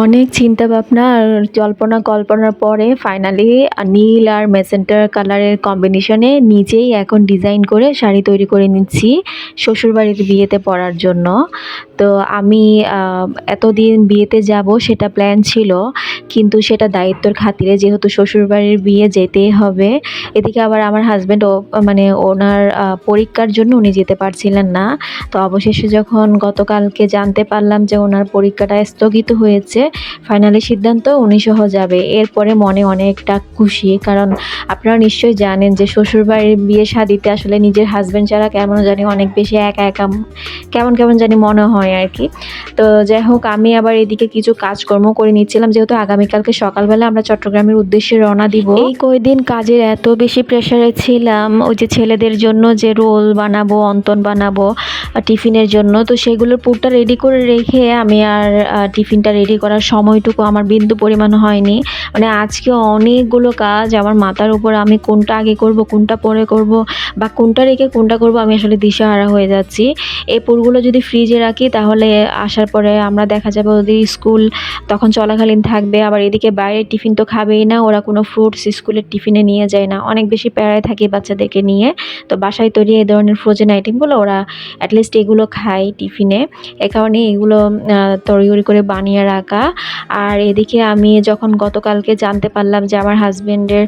অনেক চিন্তা ভাবনা আর জল্পনা কল্পনার পরে ফাইনালি নীল আর মেজেন্টা কালারের কম্বিনেশনে নিজেই এখন ডিজাইন করে শাড়ি তৈরি করে নিচ্ছি শ্বশুরবাড়ির বিয়েতে পরার জন্য। তো আমি এতদিন বিয়েতে যাব সেটা প্ল্যান ছিল, কিন্তু সেটা দায়িত্বর খাতিরে যেহেতু শ্বশুরবাড়ির বিয়ে যেতেই হবে, এদিকে আবার আমার হাজব্যান্ড মানে ওনার পরীক্ষার জন্য উনি যেতে পারছিলেন না। তো অবশেষে যখন গতকালকে জানতে পারলাম যে ওনার পরীক্ষাটা স্থগিত হয়েছে, ফাইনালি সিদ্ধান্ত উনি সহ যাবে। এরপরে মনে অনেকটা খুশি, কারণ আপনারা নিশ্চয়ই জানেন যে শ্বশুরবাড়ির বিয়ে শাদিতে আসলে নিজের হাজব্যান্ড ছাড়া কেমন জানি অনেক বেশি একা একা কেমন কেমন জানি মনে হয় আর কি। তো যাই হোক, আমি আবার এদিকে কিছু কাজকর্ম করে নিচ্ছিলাম, যেহেতু আগামীকালকে সকালবেলা আমরা চট্টগ্রামের উদ্দেশ্যে রওনা দিব। এই কয়দিন কাজের এত বেশি প্রেশারে ছিলাম, ওই যে ছেলেদের জন্য যে রোল বানাবো, অন্তন বানাবো টিফিনের জন্য, তো সেগুলোর পুরটা রেডি করে রেখে আমি আর টিফিনটা রেডি করার সময়টুকু আমার বিন্দু পরিমাণ হয়নি। মানে আজকে অনেকগুলো কাজ আমার মাথার উপর, আমি কোনটা আগে করব কোনটা পরে করব বা কোনটা রেখে কোনটা করব আমি আসলে দিশেহারা হয়ে যাচ্ছি। এই পুরগুলো যদি ফ্রিজে রাখি তাহলে আসার পরে আমরা দেখা যাবে ওদের স্কুল তখন চলাকালীন থাকবে, আবার এদিকে বাইরের টিফিন তো খাবেই না, ওরা কোনো ফ্রুটস স্কুলের টিফিনে নিয়ে যায় না, অনেক বেশি প্যারায় থাকি বাচ্চাদেরকে নিয়ে। তো বাসায় তৈরি এই ধরনের ফ্রোজেন আইটেমগুলো ওরা অ্যাটলিস্ট এগুলো খায় টিফিনে, এ কারণে এগুলো তড়িঘড়ি করে বানিয়ে রাখা। আর এদিকে আমি যখন গতকালকে জানতে পারলাম যে আমার হাজব্যান্ডের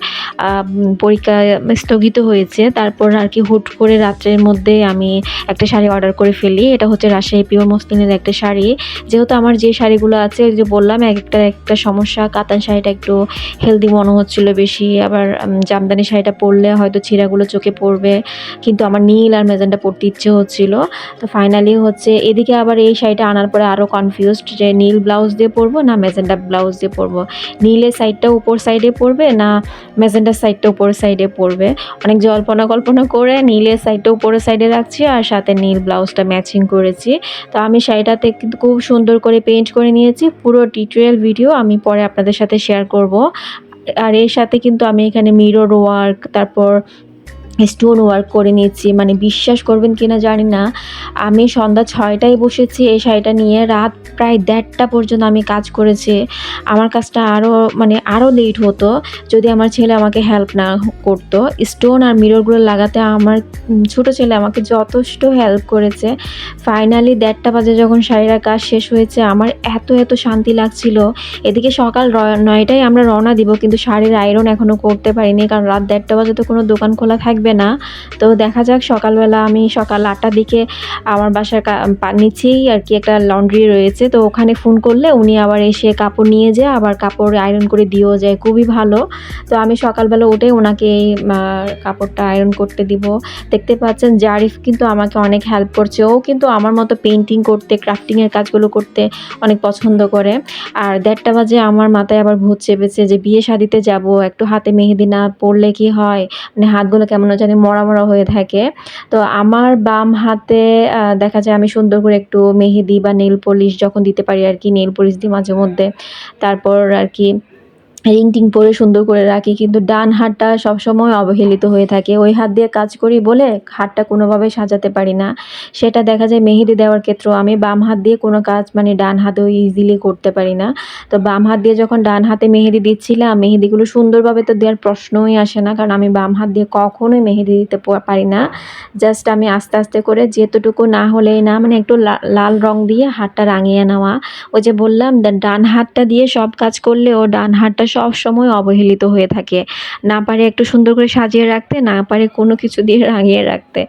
পরীক্ষা স্থগিত হয়েছে, তারপর আর কি হুট করে রাত্রের মধ্যে আমি একটা শাড়ি অর্ডার করে ফেলি। এটা হচ্ছে রাজশাহী পিওর মসলিনের একটা শাড়ি। যেহেতু আমার যে শাড়িগুলো আছে, যে বললাম একটা সমস্যা, কাতান শাড়িটা একটু হেলদি মনে হচ্ছিল বেশি, আবার জামদানি শাড়িটা পরলে হয়তো ছিঁড়াগুলো চোখে পড়বে, কিন্তু আমার নীল আর মেজেন্টা পরতে ইচ্ছে হচ্ছিল। তো ফাইনালি হচ্ছে এদিকে আবার এই শাড়িটা আনার পরে আরও কনফিউজড যে নীল ব্লাউজ দিয়ে পরবো না মেজেন্টা ব্লাউজ দিয়ে পরবো, নীলের সাইডটা উপর সাইডে পরবে না মেজেন্টার সাইডটা উপর সাইডে পরবে। অনেক জল্পনা কল্পনা করে নীলের সাইডটা উপরের সাইডে রাখছি আর সাথে নীল ব্লাউজটা ম্যাচিং করেছি। তো আমি শাড়িটাতে কিন্তু খুব সুন্দর করে পেইন্ট করে নিয়েছি। পুরো টিউটোরিয়াল ভিডিও আমি পরে আপনাদের সাথে শেয়ার করব। আর এর সাথে কিন্তু আমি এখানে মিরর ওয়ার্ক, তারপর স্টোন ওয়ার্ক করে নিচ্ছি। মানে বিশ্বাস করবেন কিনা জানি না, আমি সন্ধ্যা 6টায় বসেছি এই শাড়িটা নিয়ে, রাত প্রায় 1:30টা পর্যন্ত আমি কাজ করেছি। আমার কাজটা আরও লেট হতো যদি আমার ছেলে আমাকে হেল্প না করতো। স্টোন আর মিররগুলো লাগাতে আমার ছোটো ছেলে আমাকে যথেষ্ট হেল্প করেছে। ফাইনালি 1:30টা বাজে যখন শাড়িটার কাজ শেষ হয়েছে, আমার এত শান্তি লাগছিল। এদিকে সকাল 9টায় আমরা রওনা দিব, কিন্তু শাড়ির আয়রন এখনও করতে পারিনি, কারণ রাত 1:30টা বাজে তো কোনো দোকান খোলা থাকবে না। তো দেখা যাক, সকালবেলা আমি সকাল 8টার দিকে আমার বাসার নিচেই আর কি একটা লন্ড্রি রয়েছে, তো ওখানে ফোন করলে উনি আবার এসে কাপড় নিয়ে যায়, আবার কাপড় আয়রন করে দিয়েও যায়, খুবই ভালো। তো আমি সকালবেলা উঠে ওনাকে কাপড়টা আয়রন করতে দিব। দেখতে পাচ্ছেন জারিফ কিন্তু আমাকে অনেক হেল্প করছে, ও কিন্তু আমার মতো পেন্টিং করতে, ক্রাফটিংয়ের কাজগুলো করতে অনেক পছন্দ করে। আর 1:30টা বাজে আমার মাথায় আবার ভূত চেপেছে যে বিয়ে শাদিতে যাব, একটু হাতে মেহেদি না পরলে কি হয়, মানে হাতগুলো কেমন জানি মরা মরা হয়ে থাকে। তো আমার বাম হাতে দেখা যায় আমি সুন্দর করে একটু মেহেদি বা নেল পলিশ যখন দিতে পারি আর কি, নেল পলিশ দিই মাঝে মধ্যে, তারপর আর কি রিং টিং পরে সুন্দর করে রাখি। কিন্তু ডান হাতটা সবসময় অবহেলিত হয়ে থাকে, ওই হাত দিয়ে কাজ করি বলে হাতটা কোনোভাবে সাজাতে পারি না। সেটা দেখা যায় মেহেদি দেওয়ার ক্ষেত্রেও আমি বাম হাত দিয়ে কোনো কাজ মানে ডান হাতেও ইজিলি করতে পারি না। তো বাম হাত দিয়ে যখন ডান হাতে মেহেদি দিচ্ছিলাম, মেহেদিগুলো সুন্দরভাবে তো দেওয়ার প্রশ্নই আসে না, কারণ আমি বাম হাত দিয়ে কখনোই মেহেদি দিতে পারি না। জাস্ট আমি আস্তে আস্তে করে যেতটুকু না হলেই না, মানে একটু লাল রং দিয়ে হাতটা রাঙিয়ে নেওয়া। ওই যে বললাম ডান হাতটা দিয়ে সব কাজ করলেও ডান হাতটা সব সময় অবহেলিত হয়ে থাকে, না পারে একটু সুন্দর করে সাজিয়ে রাখতে, না পারে কোনো কিছু দিয়ে রাঙিয়ে রাখতে।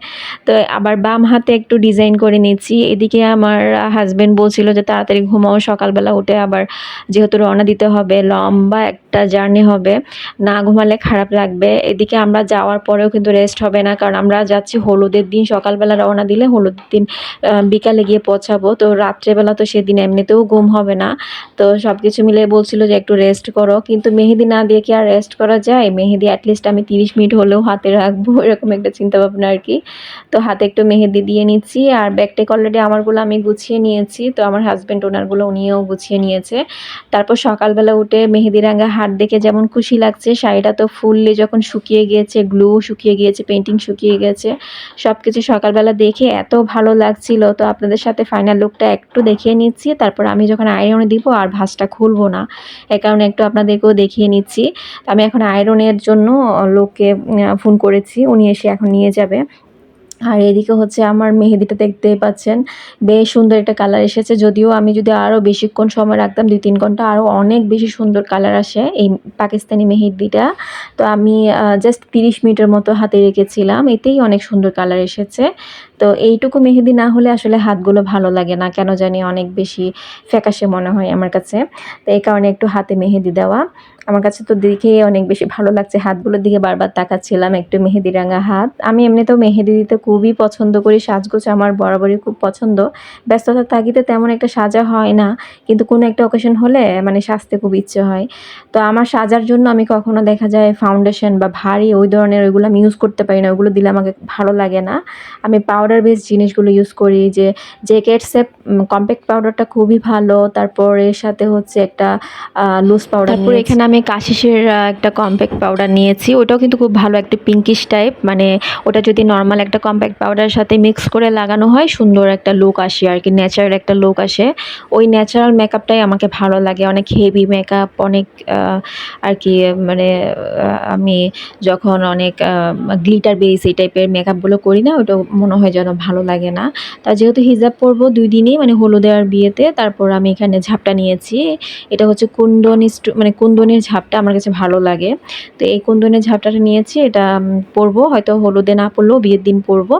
তো আবার বাম হাতে একটু ডিজাইন করে নিচ্ছি। এদিকে আমার হাজব্যান্ড বলছিল যে তাড়াতাড়ি ঘুমাও, সকালবেলা উঠে আবার যেহেতু রওনা দিতে হবে, লম্বা একটা জার্নি হবে, না ঘুমালে খারাপ লাগবে। এদিকে আমরা যাওয়ার পরেও কিন্তু রেস্ট হবে না, কারণ আমরা যাচ্ছি হলুদের দিন, সকালবেলা রওনা দিলে হলুদের দিন বিকালে গিয়ে পৌঁছাবো। তো রাত্রেবেলা তো সেদিন এমনিতেও ঘুম হবে না। তো সব কিছু মিলে বলছিল যে একটু রেস্ট করো, কিন্তু মেহেদি না দিয়ে কি আর রেস্ট করা যায়? মেহেদি অ্যাটলিস্ট আমি 30 মিনিট হলেও হাতে রাখবো, এরকম একটা চিন্তা ভাবনা আর কি। তো হাতে একটু মেহেদি দিয়ে নিচ্ছি, আর ব্যাগটেক অলরেডি আমারগুলো আমি গুছিয়ে নিয়েছি, তো আমার হাজব্যান্ড ওনারগুলো উনিও গুছিয়ে নিয়েছে। তারপর সকালবেলা উঠে মেহেদি রাঙা হাত দেখে যেমন খুশি লাগছে, শাড়িটা তো ফুললি যখন শুকিয়ে গিয়েছে, গ্লু শুকিয়ে গিয়েছে, পেন্টিং শুকিয়ে গেছে, সব কিছু সকালবেলা দেখে এত ভালো লাগছিল। তো আপনাদের সাথে ফাইনাল লুকটা একটু দেখিয়ে নিচ্ছি, তারপর আমি যখন আয়রনে দিব আর ভাঁজটা খুলবো না, এ কারণে একটু আপনাদেরকেও দেখিয়ে নিচ্ছি। আমি এখন আয়রনের জন্য লোককে ফোন করেছি, উনি এসে এখন নিয়ে যাবে। আর এদিকে হচ্ছে আমার মেহেদিটা দেখতেই পাচ্ছেন, বেশ সুন্দর একটা কালার এসেছে। যদিও আমি যদি আরও বেশিক্ষণ সময় রাখতাম 2-3 ঘন্টা, আরও অনেক বেশি সুন্দর কালার আসে এই পাকিস্তানি মেহেদিটা। তো আমি জাস্ট 30 মিনিটের মতো হাতে রেখেছিলাম, এতেই অনেক সুন্দর কালার এসেছে। তো এইটুকু মেহেদি না হলে আসলে হাতগুলো ভালো লাগে না, কেন জানি অনেক বেশি ফ্যাকাশে মনে হয় আমার কাছে। তো এই কারণে একটু হাতে মেহেদি দেওয়া। আমার কাছে তো দেখেই অনেক বেশি ভালো লাগছে, হাতগুলোর দিকে বারবার তাকাচ্ছিলাম, একটু মেহেদি রাঙা হাত। আমি এমনিতেও মেহেদি দিতে খুবই পছন্দ করি, সাজগোজ আমার বরাবরই খুব পছন্দ। ব্যস্ততার তাগিদে তেমন একটা সাজা হয় না, কিন্তু কোনো একটা অকেশন হলে মানে সাজতে খুব ইচ্ছে হয়। তো আমার সাজার জন্য আমি কখনো দেখা যায় ফাউন্ডেশন বা ভারী ওই ধরনের ওইগুলো আমি ইউজ করতে পারি না, ওইগুলো দিলে আমাকে ভালো লাগে না। আমি পাউডার বেস জিনিসগুলো ইউজ করি, যে জেকেটসের কম্প্যাক্ট পাউডারটা খুবই ভালো। তারপর এর সাথে হচ্ছে একটা লুজ পাউডার, তারপর এখানে আমি কাশিসের একটা কম্প্যাক্ট পাউডার নিয়েছি, ওটাও কিন্তু খুব ভালো, একটা পিঙ্কিশ টাইপ, মানে ওটা যদি নর্মাল একটা কম্প্যাক্ট পাউডারের সাথে মিক্স করে লাগানো হয় সুন্দর একটা লুক আসে আর কি, ন্যাচারাল একটা লুক আসে। ওই ন্যাচারাল মেকআপটাই আমাকে ভালো লাগে, অনেক হেভি মেকআপ, অনেক আর কি মানে আমি যখন অনেক গ্লিটার বেস এই টাইপের মেকআপগুলো করি না, ওটা মনে হয় যেন ভালো লাগে না। তা যেহেতু হিজাব পরবো 2 দিনই, মানে হলুদে আর বিয়েতে, তারপর আমি এখানে ঝাপটা নিয়েছি। এটা হচ্ছে কুন্দন মানে কুন্দনের ঝাপটা আমার কাছে ভালো লাগে। তো এই কুন্দনের ঝাপটাটা নিয়েছি, এটা পরবো, হয়তো হলুদে না পরলেও বিয়ের দিন পরবো।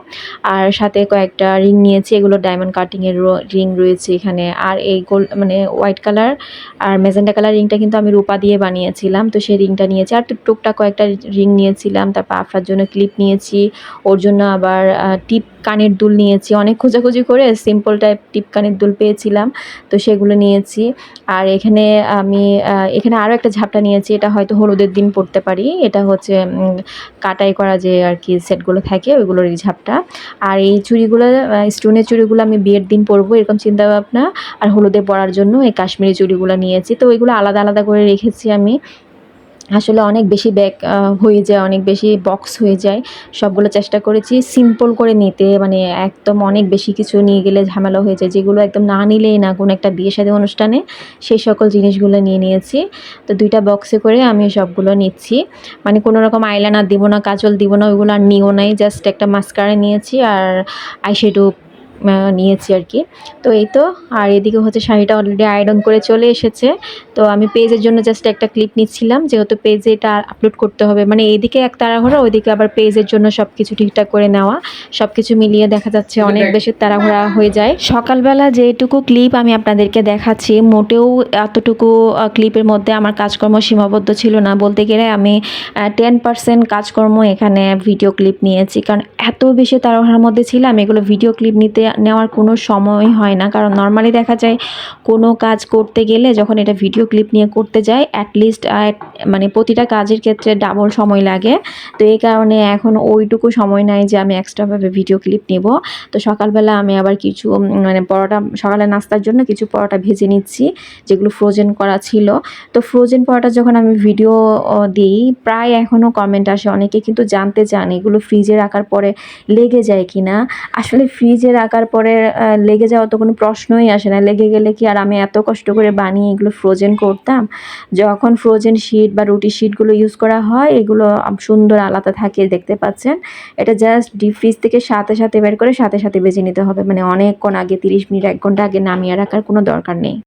আর সাথে কয়েকটা রিং নিয়েছি, এগুলো ডায়মন্ড কাটিংয়ের রিং রয়েছে এখানে। আর এই গোল্ড মানে হোয়াইট কালার আর মেজেন্টা কালার রিংটা কিন্তু আমি রূপা দিয়ে বানিয়েছিলাম, তো সেই রিংটা নিয়েছি। আর টুকটাক কয়েকটা রিং নিয়েছিলাম, তারপর আফরার জন্য ক্লিপ নিয়েছি, ওর জন্য আবার টিপ কানের দুল নিয়েছি। অনেক খোঁজাখুঁজি করে সিম্পল টাইপ টিপ কানের দুল পেয়েছিলাম, তো সেগুলো নিয়েছি। আর এখানে আমি এখানে আরও একটা ঝাপটা নিয়েছি, এটা হয়তো হলুদের দিন পরতে পারি। এটা হচ্ছে কাটাই করা যে আর কি সেটগুলো থাকে ওইগুলোর এই ঝাপটা। আর এই চুড়িগুলো স্টোনের চুড়িগুলো আমি বিয়ের দিন পরবো এরকম চিন্তাভাবনা। আর হলুদে পরার জন্য এই কাশ্মীরি চুড়িগুলো নিয়েছি, তো ওইগুলো আলাদা আলাদা করে রেখেছি আমি। আসলে অনেক বেশি ব্যাগ হয়ে যায়, অনেক বেশি বক্স হয়ে যায়। সবগুলো চেষ্টা করেছি সিম্পল করে নিতে, মানে একদম অনেক বেশি কিছু নিয়ে গেলে ঝামেলা হয়ে যায়, যেগুলো একদম না নিলেই না কোনো একটা বিয়ে শাদী অনুষ্ঠানে, সেই সকল জিনিসগুলো নিয়ে নিয়েছি। তো 2টা বক্সে করে আমি সবগুলো নিচ্ছি, মানে কোনো রকম আইলাইনার দিব না, কাজল দিব না, ওইগুলো আর নিও নাই। জাস্ট একটা মাস্কারা নিয়েছি আর আইশ্যাডো নিয়েছি আর কি। তো এই তো। আর এদিকে হচ্ছে শাড়িটা অলরেডি আয়রন করে চলে এসেছে। তো আমি পেজের জন্য জাস্ট একটা ক্লিপ নিচ্ছিলাম, যেহেতু পেজে এটা আপলোড করতে হবে, মানে এইদিকে এক তাড়াহুড়া, ওইদিকে আবার পেজের জন্য সব কিছু ঠিকঠাক করে নেওয়া, সব কিছু মিলিয়ে দেখা যাচ্ছে অনেক বেশি তাড়াহুড়া হয়ে যায়। সকালবেলা যেটুকু ক্লিপ আমি আপনাদেরকে দেখাচ্ছি, মোটেও এতটুকু ক্লিপের মধ্যে আমার কাজকর্ম সীমাবদ্ধ ছিল না। বলতে গেলে আমি 10% কাজকর্ম এখানে ভিডিও ক্লিপ নিয়েছি, কারণ এত বেশি তাড়াহুড়ার মধ্যে ছিলাম, এগুলো ভিডিও ক্লিপ নেওয়ার কোনো সময় হয় না। কারণ নর্মালি দেখা যায় কোনো কাজ করতে গেলে যখন এটা ভিডিও ক্লিপ নিয়ে করতে যাই, অ্যাটলিস্ট মানে প্রতিটা কাজের ক্ষেত্রে ডাবল সময় লাগে। তো এই কারণে এখন ওইটুকু সময় নাই যে আমি এক্সট্রাভাবে ভিডিও ক্লিপ নেব। তো সকালবেলা আমি আবার কিছু মানে পরোটা, সকালে নাস্তার জন্য কিছু পরোটা ভেজে নিচ্ছি, যেগুলো ফ্রোজেন করা ছিল। তো ফ্রোজেন পরোটা যখন আমি ভিডিও দিই, প্রায় এখনও কমেন্ট আসে, অনেকে কিন্তু জানতে চান এগুলো ফ্রিজে রাখার পরে লেগে যায় কি না। আসলে ফ্রিজে রাখার পরে লেগে যাওয়া তো কোনো প্রশ্নই আসে না, লেগে গেলে কি আর আমি এত কষ্ট করে বানিয়ে এগুলো ফ্রোজেন করতাম। যখন ফ্রোজেন শিট বা রুটি শিটগুলো ইউজ করা হয়, এগুলো সুন্দর আলাদা থাকে, দেখতে পাচ্ছেন। এটা জাস্ট ডিপ ফ্রিজ থেকে সাথে সাথে বের করে সাথে সাথে ভেজে নিতে হবে, মানে অনেকক্ষণ আগে 30 মিনিট 1 ঘন্টা আগে নামিয়ে রাখার কোনো দরকার নেই।